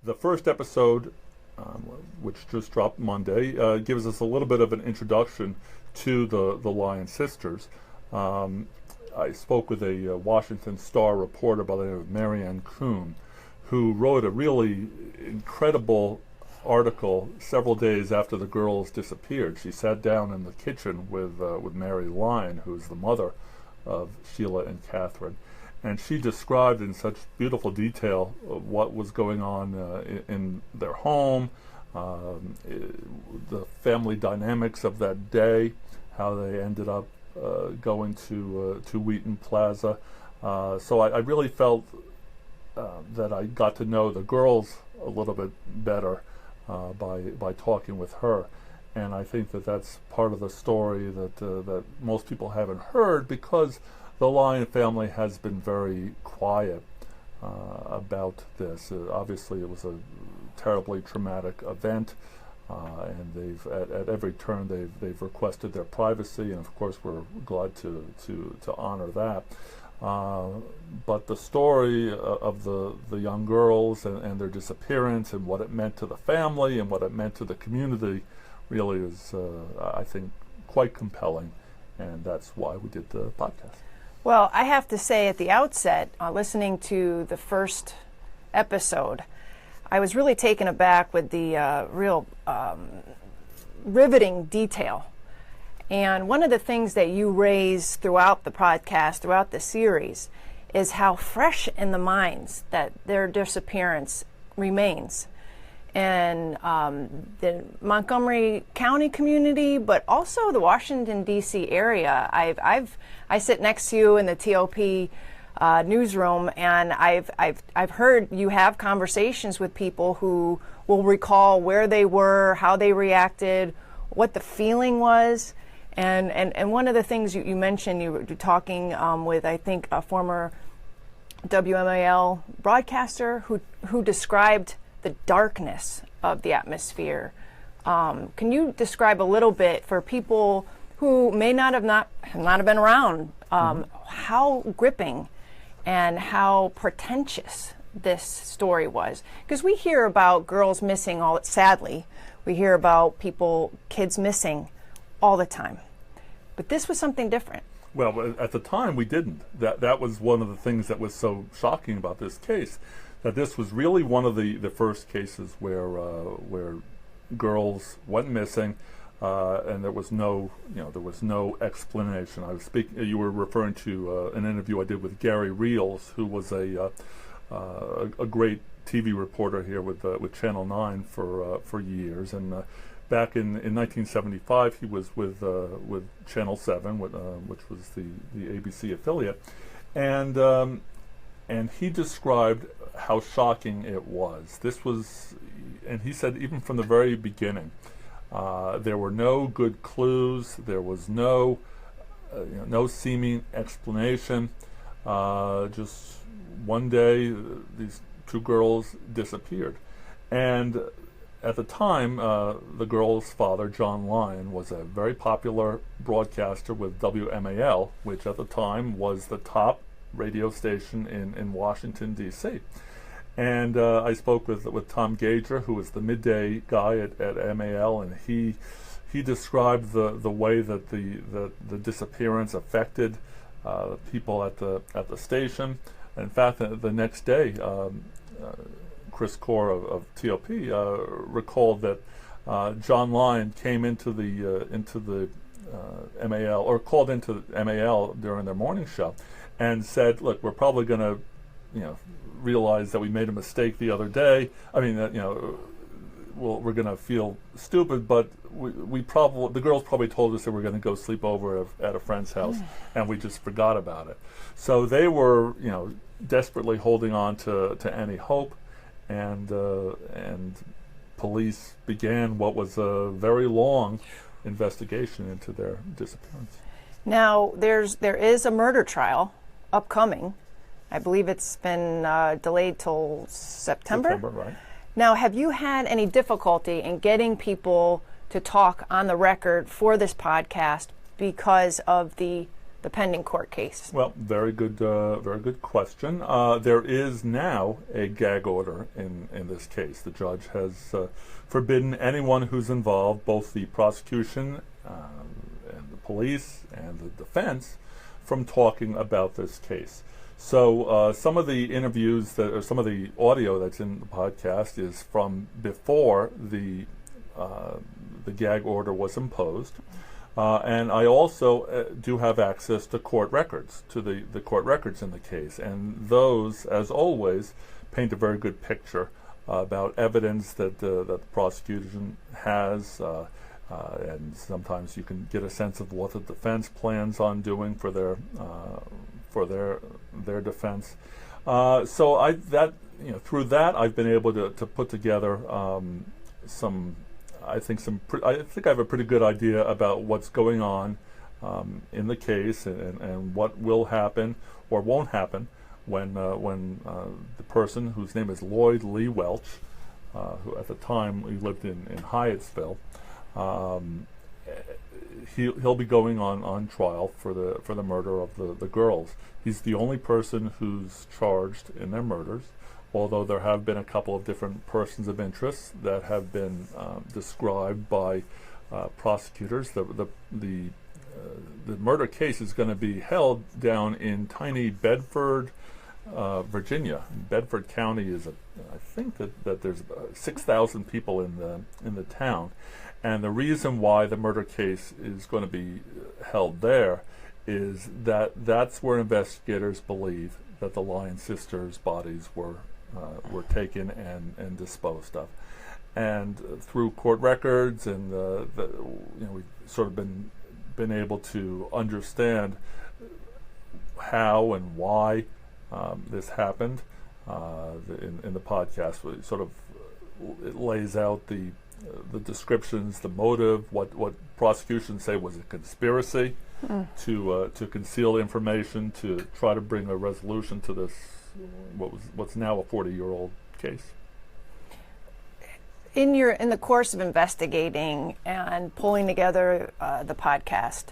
The first episode, which just dropped Monday, gives us a little bit of an introduction to the Lyon sisters. I spoke with a Washington Star reporter by the name of Marianne Kuhn, who wrote a really incredible article several days after the girls disappeared. She sat down in the kitchen with Mary Lyon, who's the mother of Sheila and Catherine, and she described in such beautiful detail what was going on in their home, the family dynamics of that day, how they ended up going to Wheaton Plaza. So I really felt that I got to know the girls a little bit better by talking with her, and I think that that's part of the story that most people haven't heard, because the Lyon family has been very quiet about this. Obviously, it was a terribly traumatic event, and they've at every turn they've requested their privacy, and of course we're glad to honor that. But the story of the young girls and their disappearance and what it meant to the family and what it meant to the community really is, I think, quite compelling, and that's why we did the podcast. Well, I have to say at the outset, listening to the first episode, I was really taken aback with the real riveting detail. And one of the things that you raise throughout the podcast, throughout the series, is how fresh in the minds that their disappearance remains. And the Montgomery County community, but also the Washington, D.C. area. I sit next to you in the TOP newsroom, and I've heard you have conversations with people who will recall where they were, how they reacted, what the feeling was. And one of the things you mentioned, you were talking with, I think, a former WMAL broadcaster who described the darkness of the atmosphere. Can you describe a little bit for people who may not have been around, how gripping and how pretentious this story was? Because we hear about girls missing sadly, we hear about kids missing all the time. But this was something different. Well, at the time we didn't. That was one of the things that was so shocking about this case, that this was really one of the first cases where girls went missing, and there was no explanation. You were referring to an interview I did with Gary Reels, who was a great TV reporter here with Channel 9 for years, and back in 1975 he was with Channel 7, which was the ABC affiliate, and he described how shocking it was. And he said even from the very beginning, there were no good clues. There was no seeming explanation. Just one day, these two girls disappeared, and at the time, the girls' father, John Lyon, was a very popular broadcaster with WMAL, which at the time was the top radio station in Washington, D.C. And I spoke with Tom Gager, who was the midday guy at MAL, and he described the way that the disappearance affected people at the station. In fact, the next day, Chris Core of TOP recalled that John Lyon came into the MAL, or called into MAL during their morning show, and said, "Look, we're probably going to, realize that we made a mistake the other day. I mean, we're going to feel stupid, but the girls probably told us that we're going to go sleep over at a friend's house, and we just forgot about it." So they were, desperately holding on to any hope, and police began what was a very long investigation into their disappearance. Now, there is a murder trial upcoming. I believe it's been delayed till September. September, right. Now, have you had any difficulty in getting people to talk on the record for this podcast because of the the pending court case? Well, very good question. There is now a gag order in this case. The judge has forbidden anyone who's involved, both the prosecution and the police and the defense, from talking about this case. So some of the interviews or some of the audio that's in the podcast is from before the gag order was imposed. And I also do have access to court records, to the court records in the case. And those, as always, paint a very good picture about evidence that the prosecution has. And sometimes you can get a sense of what the defense plans on doing for their defense. So through that, I've been able to put together I think I have a pretty good idea about what's going on in the case and what will happen or won't happen when the person whose name is Lloyd Lee Welch, who at the time he lived in Hyattsville, he'll be going on trial for the murder of the girls. He's the only person who's charged in their murders, although there have been a couple of different persons of interest that have been described by prosecutors. The murder case is going to be held down in tiny Bedford, Virginia. Bedford County is I think that there's 6,000 people in the town, and the reason why the murder case is going to be held there is that's where investigators believe that the Lyon sisters' bodies were taken and disposed of. And through court records and we've sort of been able to understand how and why this happened. In the podcast, it lays out the descriptions, the motive, what prosecution say was a conspiracy to conceal information to try to bring a resolution to this what's now a 40-year-old case. In the course of investigating and pulling together the podcast,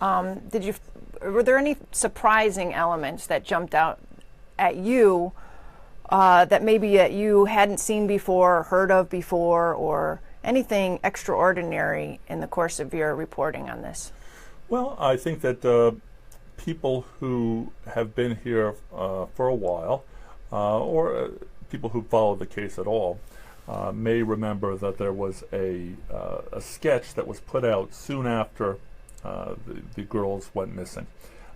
were there any surprising elements that jumped out at you that maybe you hadn't seen before, or heard of before, or anything extraordinary in the course of your reporting on this? Well, I think that people who have been here for a while, or people who followed the case at all, may remember that there was a sketch that was put out soon after the girls went missing.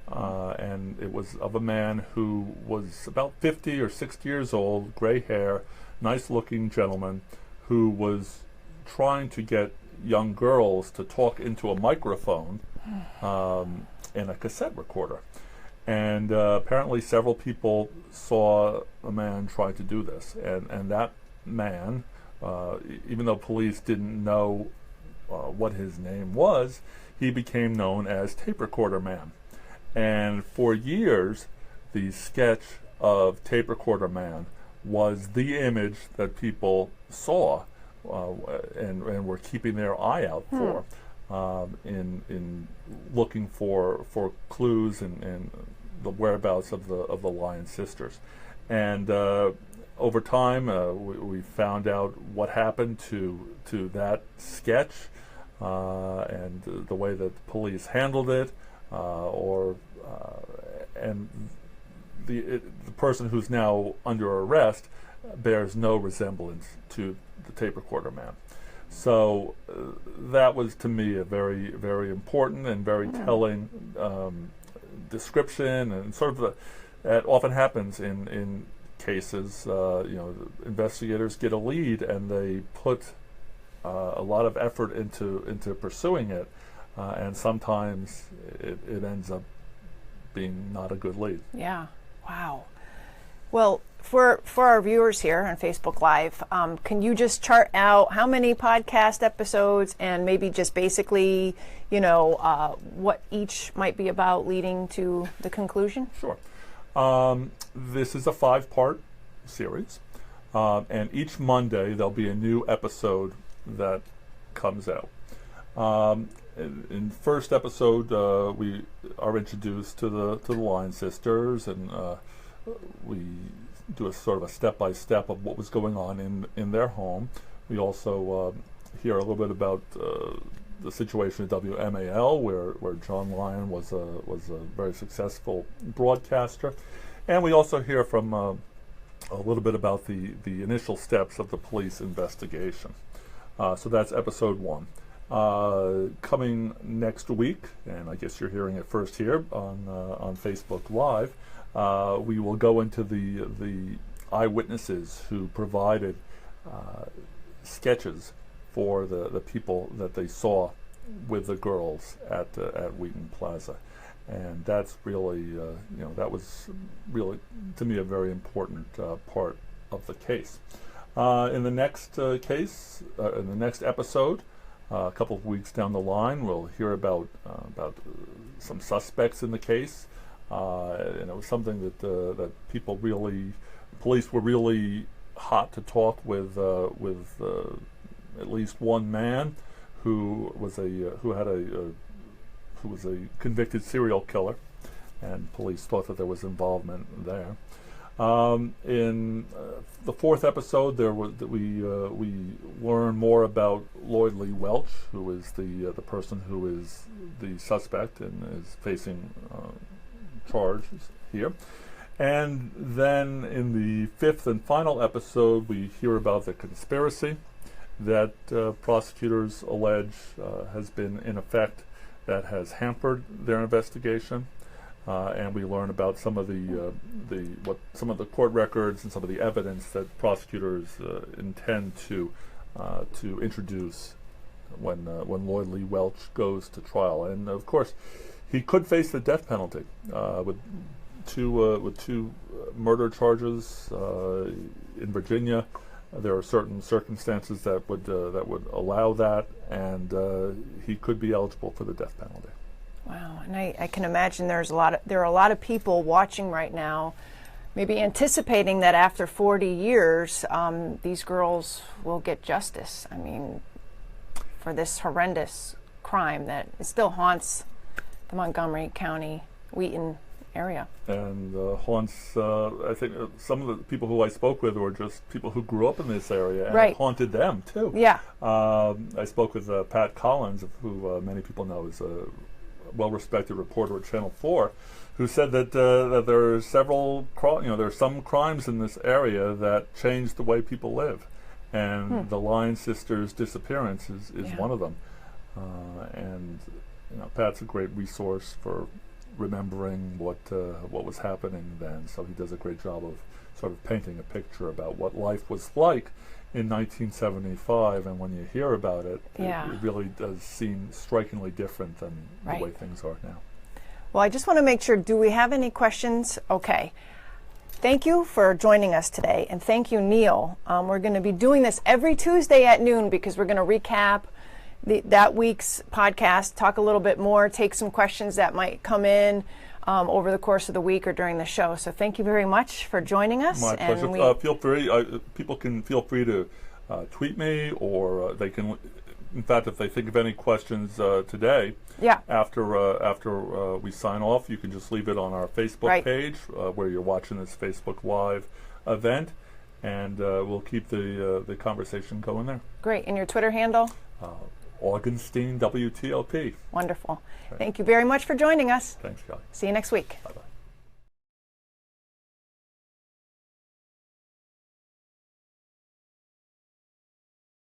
And it was of a man who was about 50 or 60 years old, gray hair, nice-looking gentleman, who was trying to get young girls to talk into a microphone in a cassette recorder. And apparently several people saw a man try to do this. And that man, even though police didn't know what his name was, he became known as Tape Recorder Man. And for years, the sketch of Tape Recorder Man was the image that people saw and were keeping their eye out for in looking for clues and the whereabouts of the Lyon sisters. And over time, we found out what happened to that sketch and the way that the police handled it. And the person who's now under arrest bears no resemblance to the Tape Recorder Man. So that was, to me, a very, very important and very telling description, and sort of that often happens in cases. Investigators get a lead and they put a lot of effort into pursuing it. And sometimes it ends up being not a good lead. Yeah. Wow. Well, for our viewers here on Facebook Live, can you just chart out how many podcast episodes and maybe just basically, what each might be about leading to the conclusion? Sure. This is a 5-part series. And each Monday there'll be a new episode that comes out. in first episode, we are introduced to the Lyon sisters, and we do a sort of a step-by-step of what was going on in their home. We also hear a little bit about the situation at WMAL, where John Lyon was a very successful broadcaster, and we also hear from a little bit about the initial steps of the police investigation. So that's episode 1. Coming next week, and I guess you're hearing it first here on Facebook Live, we will go into the eyewitnesses who provided sketches for the people that they saw with the girls at Wheaton Plaza, and that's really that was really, to me, a very important part of the case. In the next case, in the next episode, a couple of weeks down the line, we'll hear about some suspects in the case, and it was something that police were really hot to talk with at least one man who was a convicted serial killer, and police thought that there was involvement there. In the fourth episode, we learn more about Lloyd Lee Welch, who is the person who is the suspect and is facing charges here. And then in the fifth and final episode, we hear about the conspiracy that prosecutors allege has been in effect, that has hampered their investigation. And we learn about some of some of the court records and some of the evidence that prosecutors intend to introduce when Lloyd Lee Welch goes to trial. And of course, he could face the death penalty with two murder charges in Virginia. There are certain circumstances that would allow that, and he could be eligible for the death penalty. Wow, and I can imagine there are a lot of people watching right now, maybe anticipating that after 40 years, these girls will get justice. I mean, for this horrendous crime that still haunts the Montgomery County, Wheaton area. And haunts, I think some of the people who I spoke with were just people who grew up in this area, and right. It haunted them too. Yeah. I spoke with Pat Collins, who many people know is a well-respected reporter at Channel 4, who said that there are several, there are some crimes in this area that changed the way people live, and the Lyon sisters' disappearance is one of them. And Pat's a great resource for remembering what was happening then. So he does a great job of sort of painting a picture about what life was like in 1975, and when you hear about it, it really does seem strikingly different than the way things are now. Well, I just want to make sure, do we have any questions? Okay. Thank you for joining us today, and thank you, Neil. We're going to be doing this every Tuesday at noon because we're going to recap that week's podcast, talk a little bit more, take some questions that might come in over the course of the week or during the show. So thank you very much for joining us. My pleasure. Feel free. People can feel free to tweet me, or they can. In fact, if they think of any questions today, after we sign off, you can just leave it on our Facebook page where you're watching this Facebook Live event, and we'll keep the conversation going there. Great. And your Twitter handle? Augenstein WTLP. Wonderful. Thank you very much for joining us. Thanks, Kelly. See you next week. Bye-bye.